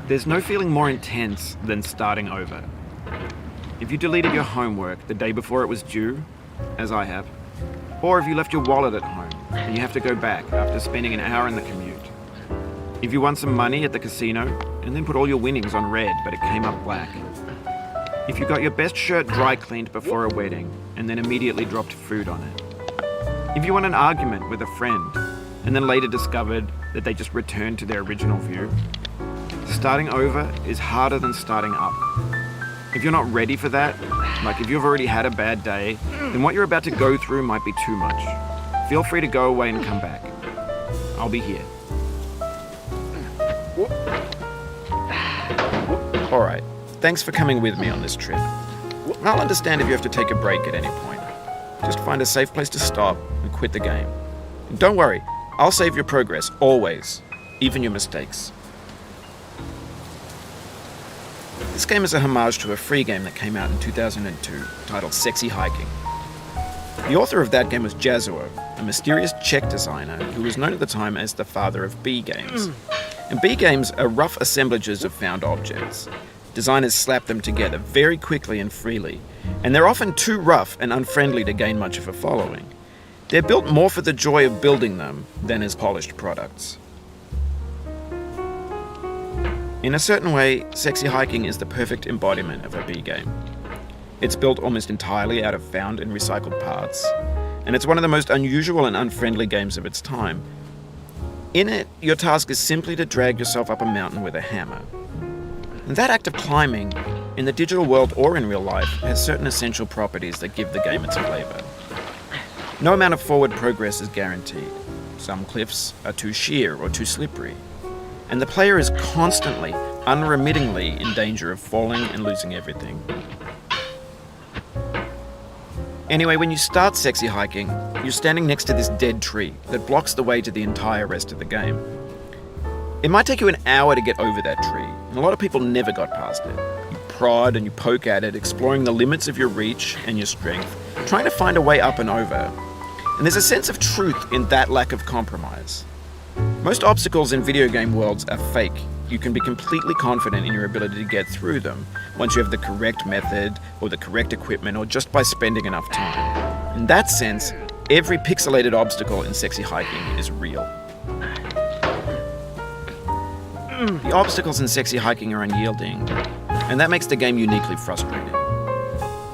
There's no feeling more intense than starting over. If you deleted your homework the day before it was due, as I have, or if you left your wallet at home and you have to go back after spending an hour in the commute. If you won some money at the casino and then put all your winnings on red but it came up black. If you got your best shirt dry cleaned before a wedding and then immediately dropped food on it. If you won an argument with a friend and then later discovered that they just returned to their original view. Starting over is harder than starting up. If you're not ready for that, like if you've already had a bad day, then what you're about to go through might be too much. Feel free to go away and come back. I'll be here. Alright, thanks for coming with me on this trip. I'll understand if you have to take a break at any point. Just find a safe place to stop and quit the game. And don't worry, I'll save your progress, always, even your mistakes. This game is a homage to a free game that came out in 2002, titled Sexy Hiking. The author of that game was Jazzuo, a mysterious Czech designer who was known at the time as the father of B games. And B games are rough assemblages of found objects. Designers slap them together very quickly and freely, and they're often too rough and unfriendly to gain much of a following. They're built more for the joy of building them than as polished products. In a certain way, Sexy Hiking is the perfect embodiment of a B game. It's built almost entirely out of found and recycled parts, and it's one of the most unusual and unfriendly games of its time. In it, your task is simply to drag yourself up a mountain with a hammer. And that act of climbing, in the digital world or in real life, has certain essential properties that give the game its flavor. No amount of forward progress is guaranteed. Some cliffs are too sheer or too slippery. And the player is constantly, unremittingly in danger of falling and losing everything. Anyway, when you start Sexy Hiking, you're standing next to this dead tree that blocks the way to the entire rest of the game. It might take you an hour to get over that tree, and a lot of people never got past it. You prod and you poke at it, exploring the limits of your reach and your strength, trying to find a way up and over. And there's a sense of truth in that lack of compromise. Most obstacles in video game worlds are fake. You can be completely confident in your ability to get through them once you have the correct method or the correct equipment or just by spending enough time. In that sense, every pixelated obstacle in Sexy Hiking is real. The obstacles in Sexy Hiking are unyielding, and that makes the game uniquely frustrating.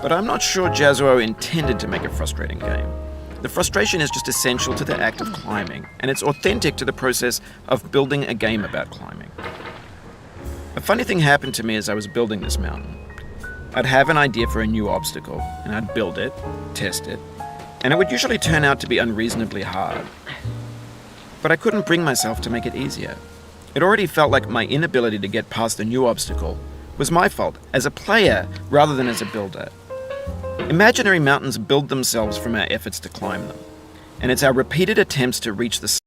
But I'm not sure Jazzuo intended to make a frustrating game. The frustration is just essential to the act of climbing, and it's authentic to the process of building a game about climbing. A funny thing happened to me as I was building this mountain. I'd have an idea for a new obstacle, and I'd build it, test it, and it would usually turn out to be unreasonably hard. But I couldn't bring myself to make it easier. It already felt like my inability to get past the new obstacle was my fault as a player rather than as a builder. Imaginary mountains build themselves from our efforts to climb them, and it's our repeated attempts to reach the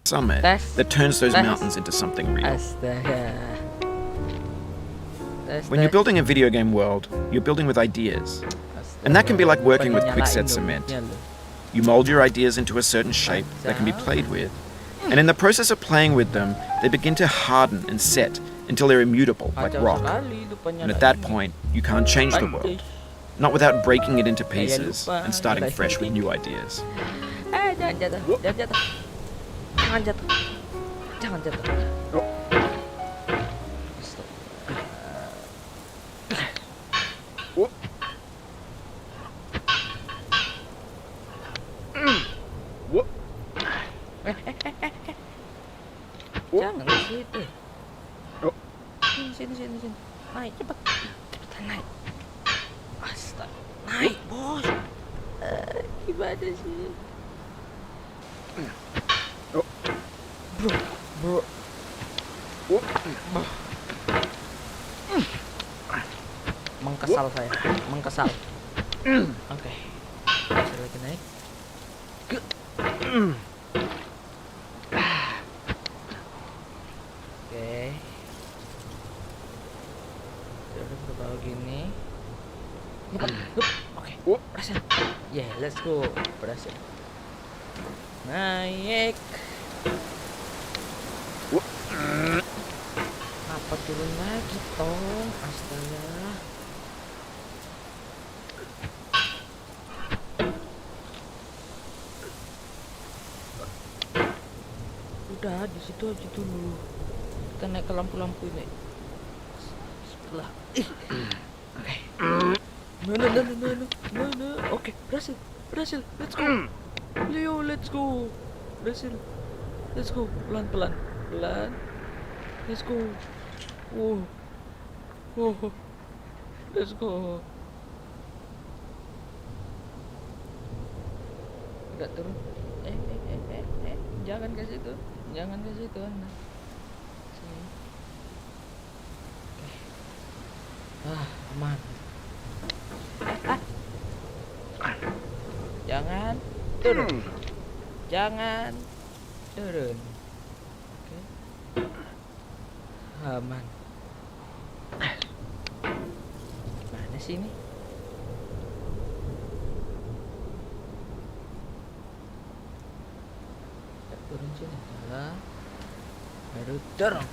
summit that turns those mountains into something real. When you're building a video game world, you're building with ideas, and that can be like working with quickset cement. You mold your ideas into a certain shape that can be played with, and in the process of playing with them, they begin to harden and set until they're immutable, like rock. And at that point, you can't change the world, not without breaking it into pieces and starting fresh with new ideas. Jangan di situ. Sini. Naik cepat. Cepetan naik. Astaga. Naik, bos. Gimana sih? Bro. Mengkesal saya. Mengkesal. Oke. Saya lagi naik. Udah berbau gini. Yeah, let's go. Berhasil. Naik. Apa turun lagi toh? Astaga. Udah di situ aja dulu. Kita naik ke lampu-lampu ini. Sebelah. Oke. No. Oke, berhasil. Let's go. Leo, let's go. Berhasil. Let's go. Pelan. Let's go. Oh. Let's go. Enggak turun. Jangan ke situ. Anda. Sini. Oke. Aman. Jangan turun. Oke. Aman. Mana sih ini? Turun sini. Baru turun.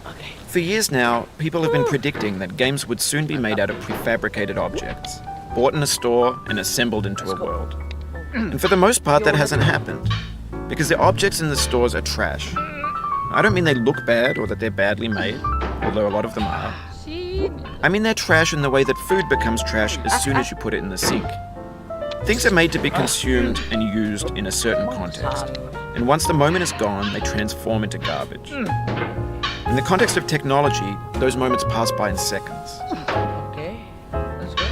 Okay. For years now, people have been predicting that games would soon be made out of prefabricated objects, bought in a store and assembled into a world. And for the most part, that hasn't happened, because the objects in the stores are trash. I don't mean they look bad or that they're badly made, although a lot of them are. I mean they're trash in the way that food becomes trash as soon as you put it in the sink. Things are made to be consumed and used in a certain context, and once the moment is gone, they transform into garbage. In the context of technology, those moments pass by in seconds. Okay, let's go.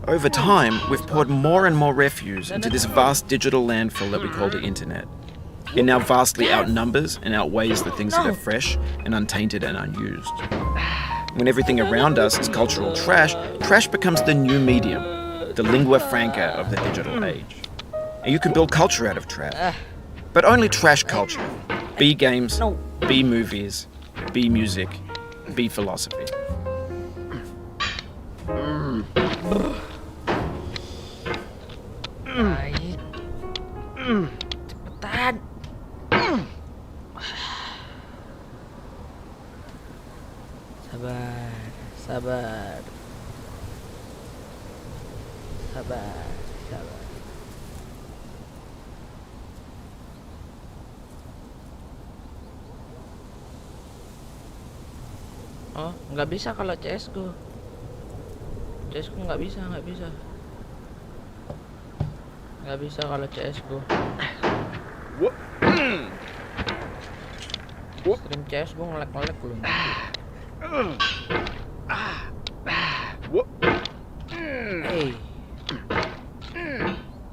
Over time, we've poured more and more refuse into this vast digital landfill that we call the internet. It now vastly outnumbers and outweighs the things that are fresh and untainted and unused. When everything around us is cultural trash, trash becomes the new medium, the lingua franca of the digital age. And you can build culture out of trash. But only trash culture. B games, B movies, B music, B philosophy. Baik. Cepetan. Sabar. Oh, nggak bisa kalau CS:GO. CS:GO nggak bisa. Nggak bisa kalau CS:GO. Stream CS:GO ngelek belum. Hey.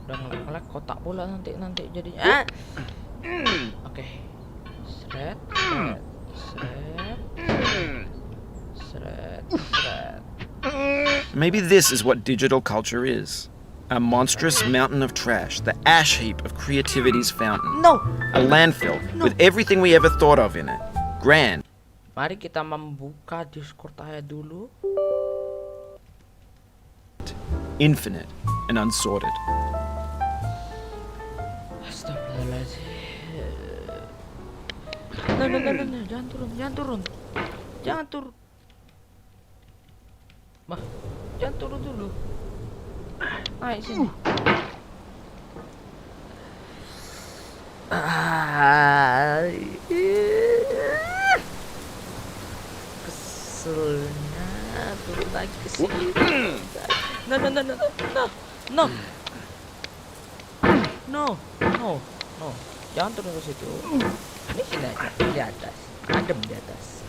Udah ngelek kotak pula nanti jadinya. Oke. Seret. Maybe this is what digital culture is. A monstrous mountain of trash, the ash heap of creativity's fountain. No. A landfill with everything we ever thought of in it. Grand. Mari kita membuka Discord saya dulu. Infinite and unsorted. Astagfirullahaladzim. No, jangan turun. Bah, jangan turun dulu. Naik sini. Keselnya turun lagi ke sini. No. Jangan turun ke situ. Ini sini aja, di atas. Adem di atas.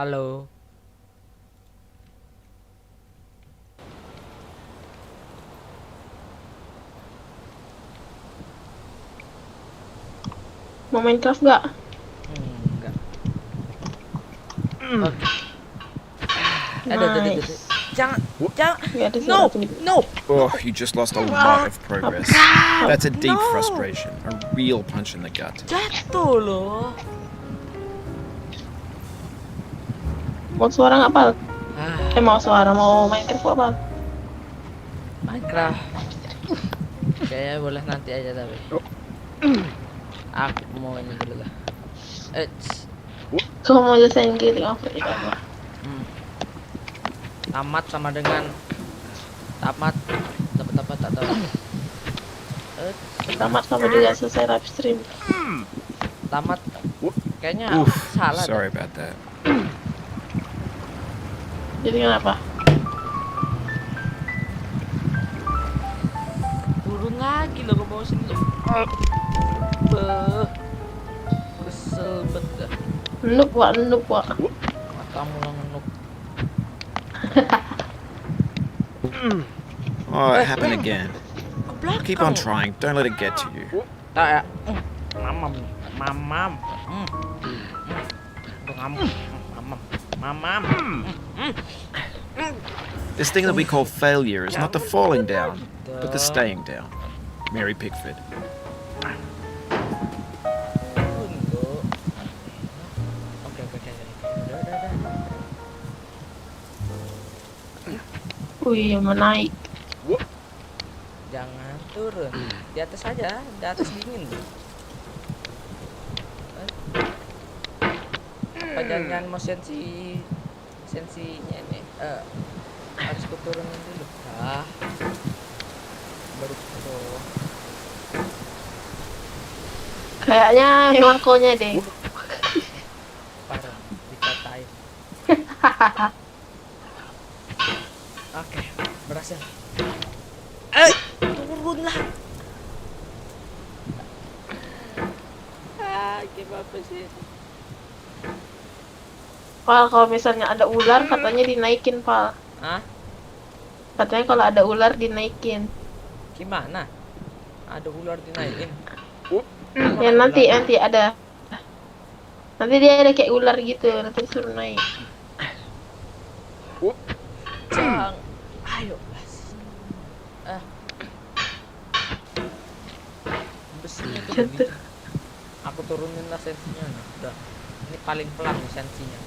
Halo. Mau Minecraft nggak? Enggak. Oke. Ada. Nice. Jangan. Nggak ada No, suara tuh. no. Oh, you just lost a lot of progress. That's a deep No. frustration, a real punch in the gut. Jatuh loh. Mau suara nggak, Pal? Ah, Mau suara, mau Minecraft apa? Minecraft. Kayaknya boleh nanti aja tapi. Aku mau ini dulu lah. Kamu mau jelasin gitu apa? Tamat sama dengan tamat dapat tak tahu. Tamat sama juga selesai live stream. Tamat. Kayaknya Oof, salah. sorry about that. Jadi kenapa? Turun lagi lo ke bawah sini lo. Kesel banget dah. Noob, Wak. Matamu lah ngenuk. Oh, it happened again. Ke belakang. Keep on trying. Don't let it get to you. Tak ya. Mamam. Mamam. This thing that we call failure is not the falling down, but the staying down. Mary Pickford. Oke. Udah. Wih, mau naik. Jangan turun. Di atas aja, di atas dingin. Apa jangan mau sensinya nih. Harus ku turunin dulu. Baru turun. Kayaknya memang konya deh. Parah dikatain. Oke, berhasil. Turunlah. Gimana sih? Pal, kalau misalnya ada ular katanya dinaikin, Pal. Hah? Katanya kalau ada ular dinaikin. Gimana? Ada ular dinaikin. Ya nanti ada. Nanti dia ada kayak ular gitu, nanti suruh naik. Cang. Ayo. Besinya tuh Jatuh. begitu. Aku turunin lah sensinya. Nah, udah. Ini paling pelan nih sensinya.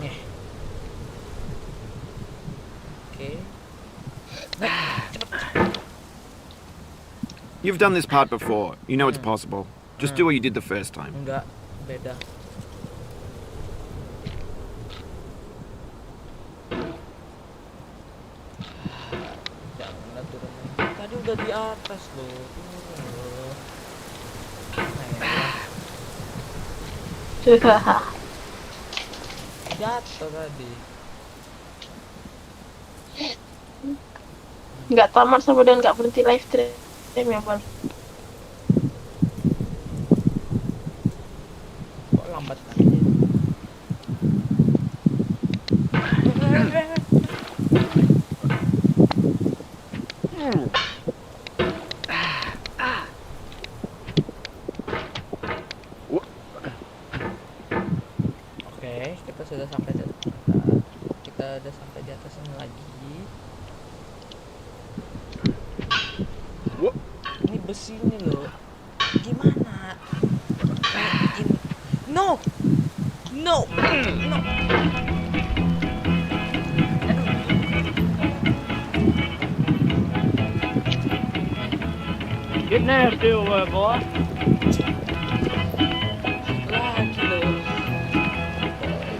Nih. Oke. Cepet. You've done this part before. You know it's possible. Just do what you did the first time. Enggak, beda. Jangan turunin. Tadi udah di atas loh. Turun loh. Jatuh tadi. Nggak tamat sama dan nggak berhenti live stream ya, Pal. Kok lambat aja? Oke, kita sudah sampai di kita udah sampai di atas ini lagi. Ini besinya loh. Gimana? Kayak ini. No. Get nasty over there, boy. Lagi loh.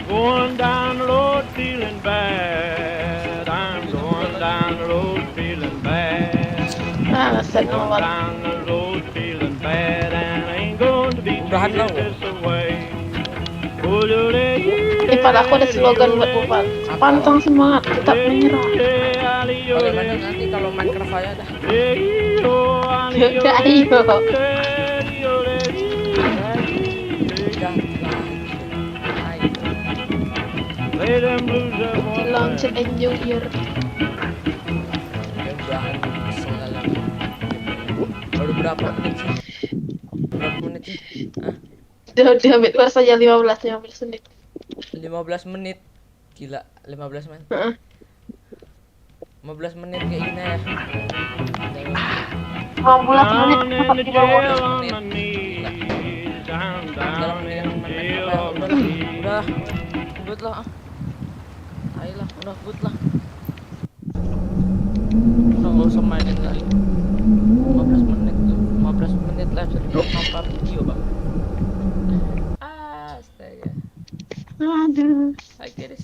Going down the road feeling bad. I'm going down the road feeling bad. Alasan Going awal. down the road feeling bad, and I ain't going to be Udahan treated dong. this away. Pal, aku ada slogan buat Pal. Pantang semangat, tetap menyerah. Bagaimana nanti kalau Minecraft aja dah. Yaudah, ayo. Launch and enjoy your. Udahan kesel lagi. Baru berapa menit sih? Berapa menit? Udah baru saja 15 menit. 15 menit. Gila, 15 menit. Heeh. 15 menit kayak gini ya. 15 menit Down in dapat the 30 jail on menit. my knees. I'm Dalam down mendingan in the main jail apa ya? on my Udah knees. lah, but lah. Ayolah, udah but lah. Udah nggak usah mainin lagi. 15 menit tuh, 15 menit lah jadi nampak video bang. Astaga. Aduh. Akhirnya